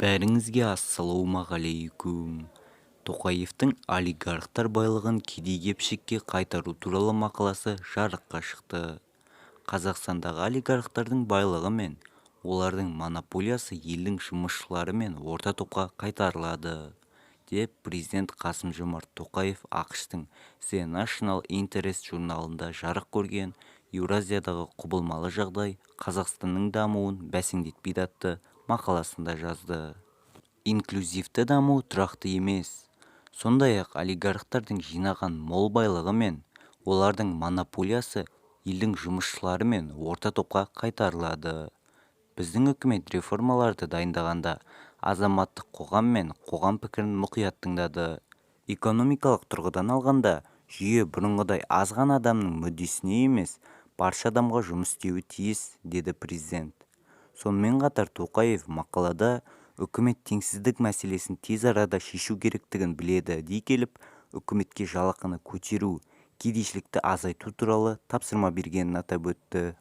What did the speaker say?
Бәріңізге ассалаумағалейкум. Тоқаевтың олигархтар байлығын кедей-кепшікке қайтару туралы мақаласы жарыққа шықты. Қазақстандағы олигархтардың байлығы мен олардың монополиясы елдің жұмысшылары мен орта топқа қайтарылады, деп президент Қасым-Жомарт Тоқаев ақш-тың The National Interest журналында жарық көрген Еуразиядағы құбылмалы жағдай Қазақстанның дамуын бәсеңдетпейді атты мақаласында жазды. Инклюзивті даму тұрақты емес. Сондай-ақ олигархтардың жинаған мол байлығы мен олардың монополиясы елдің жұмысшылары мен орта топқа қайтарылады. Біздің үкімет реформаларды дайындағанда азаматтық қоғам мен қоғам пікірін мұқият тыңдады. Экономикалық тұрғыдан алғанда жүйе бұрынғыдай аз ғана адамның мүддесіне емес, барша адамға жұмыс істеуі тиіс, деді президент. Сонымен қатар Тоқаев мақалада үкімет теңсіздік мәселесін тез арада шешу керектігін біледі дей келіп, үкіметке жалақыны көтеру, кедейшілікті азайту туралы тапсырма бергенін атап өтті.